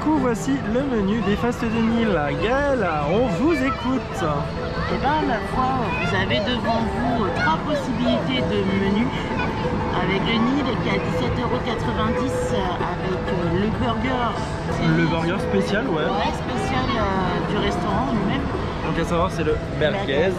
coup, voici le menu des Fastes de Nîmes. Gaëlle, on vous écoute. Et bien, la fois, vous avez devant vous 3 possibilités de menus. Avec le Nil qui est à 17,90 € avec le burger. Le burger spécial, ouais. Ouais, spécial du restaurant lui-même. Donc à savoir, c'est le merguez. Ouais.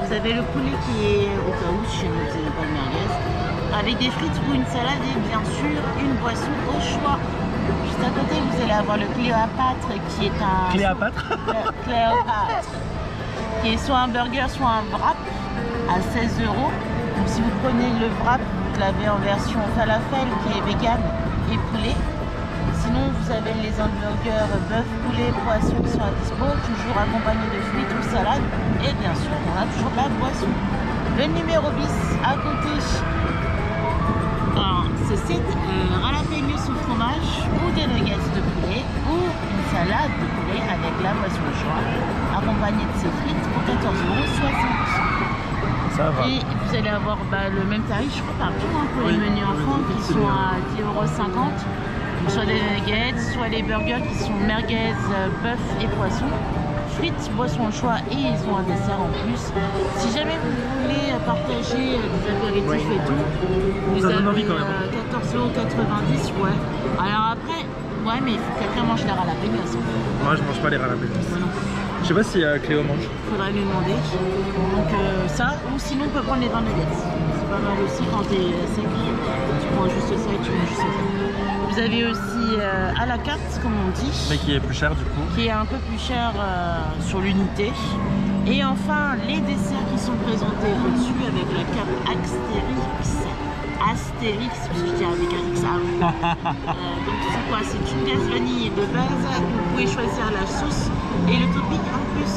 Vous avez le poulet qui est au cas où, chez nous, c'est pas le merguez. Avec des frites ou une salade et bien sûr une boisson au choix. Juste à côté, vous allez avoir le Cléopâtre qui est un... Cléopâtre Cléopâtre. Qui est soit un burger, soit un wrap à 16 €. Donc si vous prenez le wrap, vous l'avez en version falafel qui est vegan et poulet. Sinon, vous avez les hamburgers bœuf, poulet, poisson qui sont à dispo, toujours accompagnés de frites ou salades. Et bien sûr, on a toujours de la boisson. Le numéro bis à côté. Alors, c'est jalapeno au fromage ou des nuggets de poulet ou une salade de poulet avec la boisson au choix, accompagnée de ces frites pour 14,60 €. Ça va. Et vous allez avoir le même tarif, je crois, partout pour les menus enfants qui sont à 10,50 €. Soit les nuggets, soit les burgers qui sont merguez, bœuf et poisson. Frites, boissons au choix et ils ont un dessert en plus. Si jamais vous voulez partager des apéritifs et tout, vous avez 14,90 €, ouais. Alors après, ouais, mais il faut que quelqu'un mange les jalapenos. Moi, je mange pas les jalapenos. Moi non. Je sais pas si Cléo mange. Faudrait lui demander. Donc ça, ou sinon on peut prendre les 20 nuggets. C'est pas mal aussi quand t'es sec. Tu prends juste ça et tu manges juste ça. Vous avez aussi à la carte, comme on dit. Mais qui est plus cher du coup. Qui est un peu plus cher sur l'unité. Et enfin, les desserts qui sont présentés au-dessus avec la carte Astérix. Astérix, parce que je dis avec un X avant. Donc c'est quoi? C'est une glace vanille de base. Vous pouvez choisir la sauce et le topping en plus.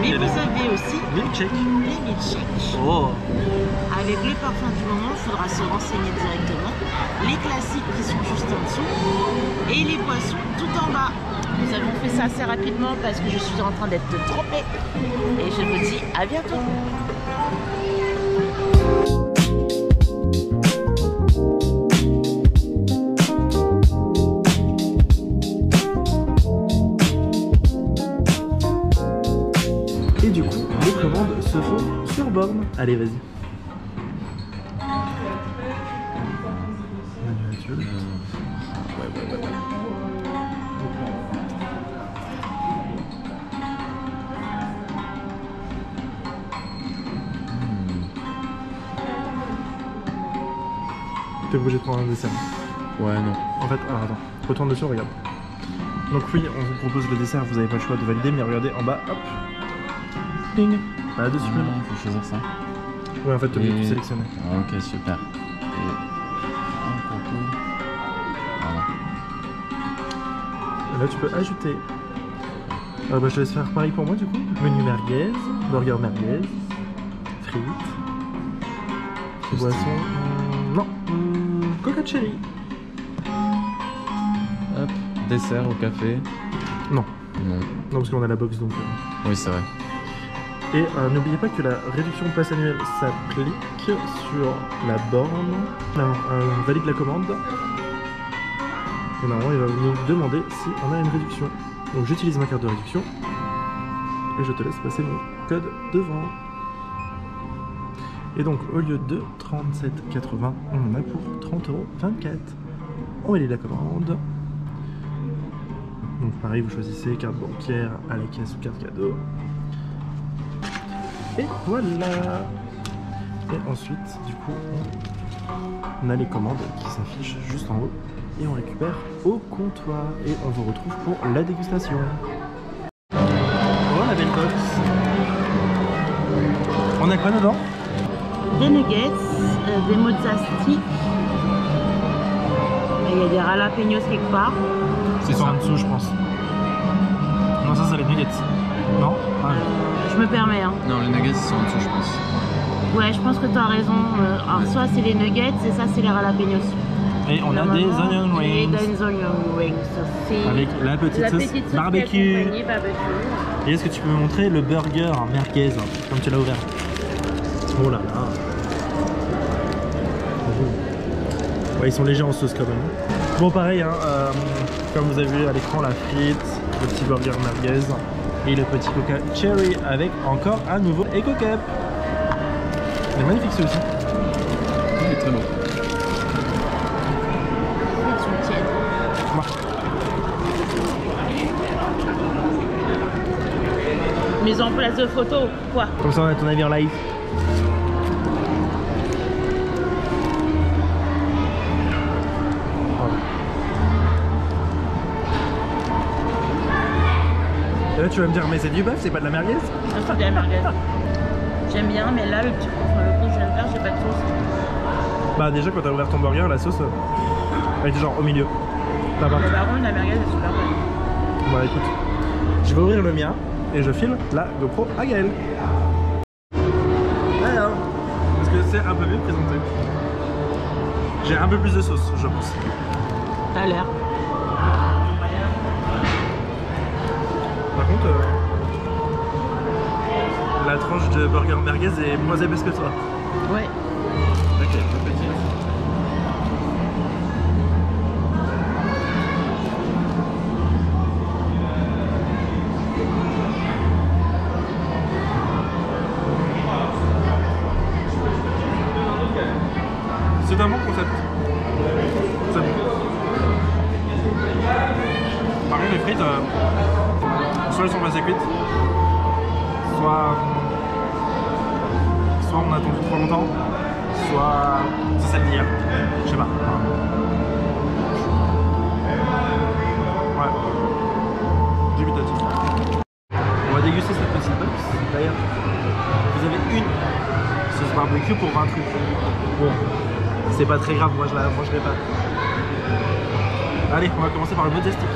Mais vous avez aussi milkshake. les milkshakes. Oh. Avec le parfum du moment, il faudra se renseigner directement. Les classiques qui sont juste en dessous. Et les boissons tout en bas. Nous avons fait ça assez rapidement parce que je suis en train d'être trompée. Et je vous dis à bientôt. Et du coup, les commandes se font sur borne. Allez, vas-y. Ouais. T'es obligé de prendre un dessert. Ouais, non. En fait, alors attends, retourne dessus, regarde. Donc oui, on vous propose le dessert, vous n'avez pas le choix de valider, mais regardez en bas, hop. Ding. Pas de supplément. Il faut choisir ça. Ouais, en fait, t'es obligé de tout sélectionner. Ah, ok, super. Et un concours. Voilà. Et là, tu peux ajouter. Je te laisse faire pareil pour moi, du coup. Menu merguez, burger merguez, frites, boisson. Non, coca cherry. Hop, dessert au café. Non. Non. Non, parce qu'on a la box donc. Oui, c'est vrai. Et n'oubliez pas que la réduction de passe annuelle s'applique sur la borne. Alors, on valide la commande. Et normalement, il va nous demander si on a une réduction. Donc, j'utilise ma carte de réduction. Et je te laisse passer mon code devant. Et donc, au lieu de 37,80, on en a pour 30,24 €. On valide la commande. Donc, pareil, vous choisissez carte bancaire à la caisse ou carte cadeau. Et voilà. Et ensuite, du coup, on a les commandes qui s'affichent juste en haut et on récupère au comptoir. Et on vous retrouve pour la dégustation. Oh la belle box. On a quoi dedans? Des nuggets, des mozza sticks. Il y a des jalapenos quelque part. C'est sur en dessous, je pense. Non, ça c'est les nuggets. Non? Ah. Je me permets. Hein. Non, les nuggets ils sont en dessous, je pense. Ouais, je pense que tu as raison. Alors, soit c'est les nuggets et ça c'est les jalapenos. Et on a des onion rings. Et des onion rings aussi. Avec la petite sauce barbecue. Et est-ce que tu peux me montrer le burger merguez, comme tu l'as ouvert? Oh là là. Ouais, ils sont légers en sauce quand même. Bon pareil, hein, comme vous avez vu à l'écran, la frite, le petit burger merguez et le petit coca cherry avec encore un nouveau Eco Cup. Il est magnifique celui-ci. Il est très bon. Ils sont tièdes. Mise en place de photos, quoi. Comme ça on a ton avis en live. Et là tu vas me dire mais c'est du bœuf, c'est pas de la merguez? C'est de la merguez. J'aime bien, mais là le coup que je viens de faire, j'ai pas de sauce. Bah déjà quand t'as ouvert ton burger, la sauce elle était genre au milieu. T'as pas. Mais par contre la merguez est super bonne. Bon écoute, je vais ouvrir le mien et je file la GoPro à Gaël. Alors, parce que c'est un peu mieux présenté. J'ai un peu plus de sauce, je pense. T'as l'air. Par contre, la tranche de burger merguez est moins épaisse que toi. Ouais. Ok, petit. C'est un bon concept. C'est bon. Par contre, les frites, soit elles sont pas assez cuites, soit on a attendu trop longtemps, soit c'est celle d'hier. Je sais pas. Ouais. Dubitatif. On va déguster cette petite box. D'ailleurs, vous avez une sauce barbecue pour 20 trucs. Bon. C'est pas très grave, moi je la mangerai pas. Allez, on va commencer par le Modestic.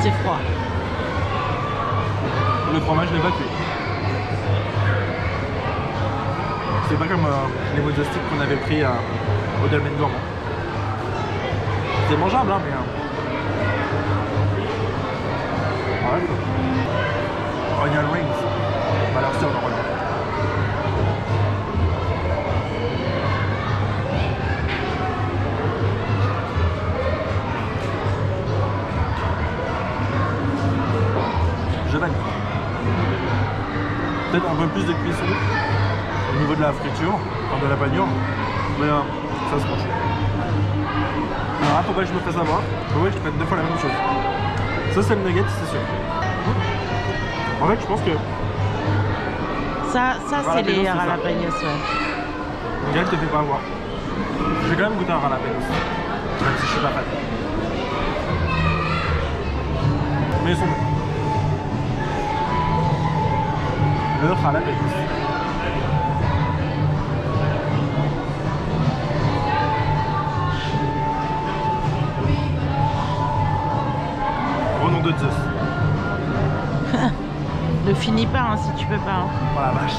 C'est froid. Le fromage n'est pas cuit. C'est pas comme les Modestic qu'on avait pris au Dolmen Gourmand. C'est mangeable, hein, mais. Ouais, quoi. Onion rings. On va leur faire normalement. Je valide. Peut-être un peu plus de cuisson au niveau de la friture, enfin de la panure, mais ça se mange. Alors là, faut pas que je me fasse avoir, faut pas que je prenne deux fois la même chose. Ça c'est le nugget, c'est sûr. En fait, je pense que Ça c'est les jalapenos, jalapenos, ouais. Gaël te fait pas avoir. Je vais quand même goûter un jalapenos, même si je suis pas fan. Mais ils sont bons. Le jalapenos. Au nom de Zeus. Ne finis pas hein, si tu peux pas. Hein. Oh la vache.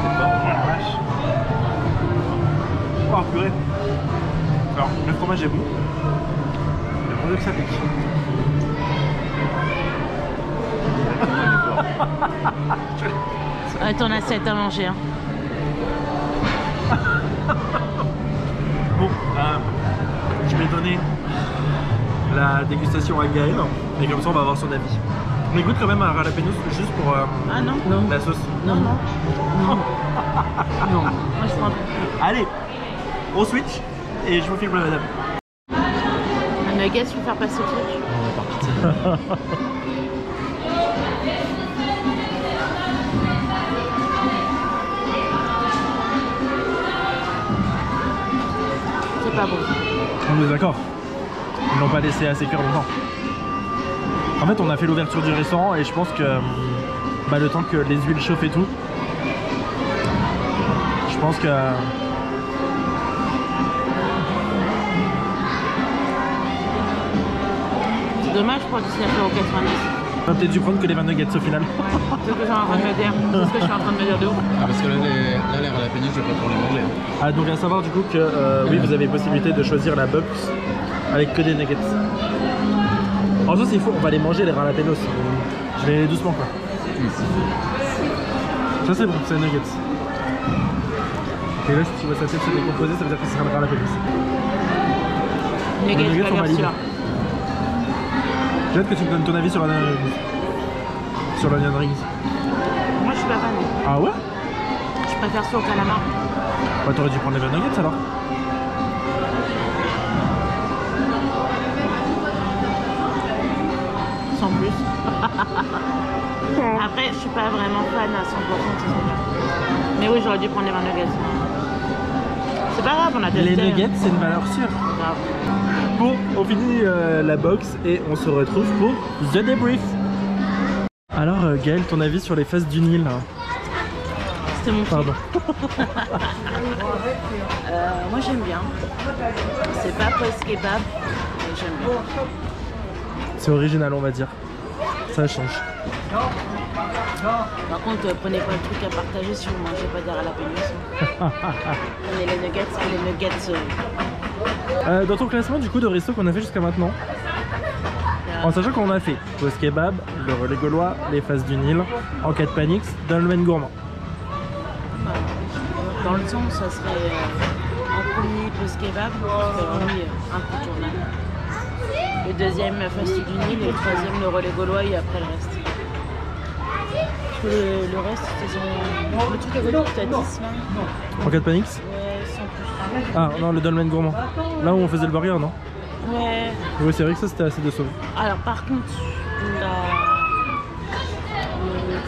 C'est fort, oh la vache. Oh purée. Alors, le fromage est bon. Mais mon Dieu que ça pique. Ton assiette à manger. Hein. Bon, je vais donner la dégustation à Gaël. Et comme ça, on va avoir son avis. On écoute quand même un jalapenos juste pour Ah non, la sauce. non. Non. Moi je prends. Allez, on switch et je vous filme madame. Un nugget, je vais faire passer le truc. On va par pizza. C'est pas bon. On est d'accord. Ils l'ont pas laissé assez cuire longtemps. En fait, on a fait l'ouverture du restaurant et je pense que le temps que les huiles chauffent et tout, je pense que C'est dommage pour 19,90 €. on a peut-être dû prendre que les 20 nuggets au final. C'est ce que je suis en train de me dire. C'est ce que je suis en train de me dire de ouf. Ah, parce que là, l'air à la péniche, je vais pas trop les manger. Ah, donc à savoir du coup que oui, vous avez possibilité de choisir la box avec que des nuggets. En soi, s'il faut, on va les manger les jalapenos. Je vais aller doucement quoi. Ça c'est bon, c'est les nuggets. Et là, si tu vois sa tête se décomposer, ça veut dire que ce sera le ralapénos. Les nuggets, sont pas valides. sûr. J'ai hâte que tu me donnes ton avis sur l'onion rings. Sur l'onion rings. Moi, je suis pas fan. Ah ouais? Je préfère ça au calamar. Bah t'aurais dû prendre les nuggets alors. Sans plus. Après, je suis pas vraiment fan à 100% de ces trucs-là. Mais oui, j'aurais dû prendre les 20 nuggets. C'est pas grave, on a testé. Les nuggets, c'est une valeur sûre. Grave. Bon, on finit la box et on se retrouve pour The Debrief. Alors Gaël, ton avis sur les faces du Nil? C'était mon kiff. Pardon. Moi j'aime bien. C'est pas post kebab, mais j'aime bien. C'est original, on va dire. Ça change. Par contre, prenez pas le truc à partager si vous mangez pas des jalapenos. Prenez les nuggets et les nuggets. Dans ton classement du coup de resto qu'on a fait jusqu'à maintenant, en sachant qu'on a fait post kebab, le relais gaulois, les faces du Nil, en 4 panix, dolmen gourmand. Dans le son, ça serait en premier post kebab, oui, incontournable. Le deuxième, la face du Nil, et le troisième, le relais gaulois, et après le reste. Le reste, ils ont le truc à côté que t'as 10 là. En 4 panix? Ouais, sans plus. Ah non, le dolmen gourmand. Là où on faisait le burger, non? Ouais. Oui, c'est vrai que ça c'était assez de sauve. Alors par contre, tu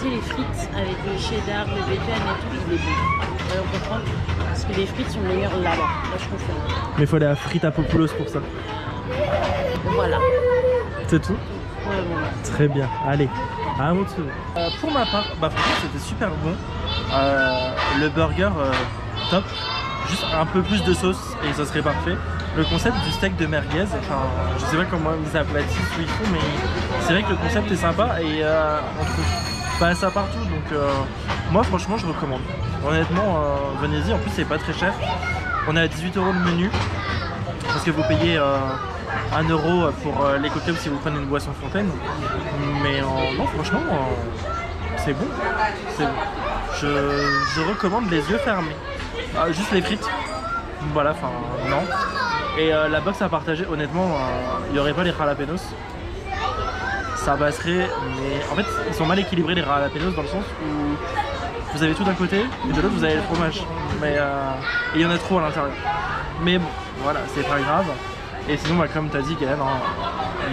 sais, les frites avec le cheddar, le bacon et tout, il est bon. On comprend parce que les frites sont meilleures là-bas. Là, je confirme. Mais il faut aller à Fritapopoulos pour ça. Voilà. C'est tout? Ouais, bon. Très bien, allez, à mon tour. Pour ma part, bah franchement c'était super bon. Le burger top, juste un peu plus de sauce et ça serait parfait. Le concept du steak de merguez, enfin je sais pas comment ils aplatissent ou ils font, mais c'est vrai que le concept est sympa et on trouve pas ça partout, donc moi franchement je recommande. Honnêtement, venez-y, en plus c'est pas très cher. On est à 18 € le menu parce que vous payez 1 € pour les cocktails si vous prenez une boisson fontaine. Mais non, franchement, c'est bon. C'est bon. Je recommande les yeux fermés. Juste les frites. Voilà, enfin, non. Et la box à partager, honnêtement, il n'y aurait pas les jalapenos. Ça passerait, mais en fait, ils sont mal équilibrés les jalapenos dans le sens où vous avez tout d'un côté et de l'autre vous avez le fromage. Mais et il y en a trop à l'intérieur. Mais bon, voilà, c'est pas grave. Et sinon, bah, comme tu as dit, Gaël,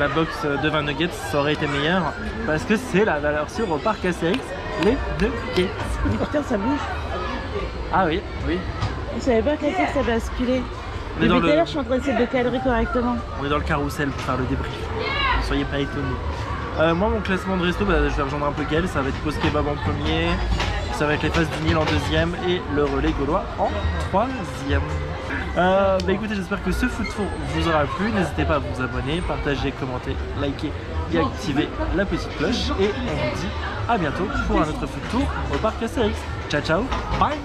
la box de 20 nuggets, ça aurait été meilleur parce que c'est la valeur sûre au parc Astérix, les nuggets. Mais putain, ça bouge. Ah oui, oui. Je savais pas qu'à ça basculait. On est dans tout à l'heure, je suis en train d'essayer de cadrer correctement. On est dans le carrousel pour faire le débrief. Ne soyez pas étonnés. Moi, mon classement de resto, bah, je vais rejoindre un peu Gaël. Ça va être post kebab en premier, ça va être les faces du Nil en deuxième et le relais gaulois en troisième. Bah écoutez, j'espère que ce food tour vous aura plu. N'hésitez pas à vous abonner, partager, commenter, liker et activer la petite cloche. Et on vous dit à bientôt pour un autre food tour au parc Astérix. Ciao ciao, bye.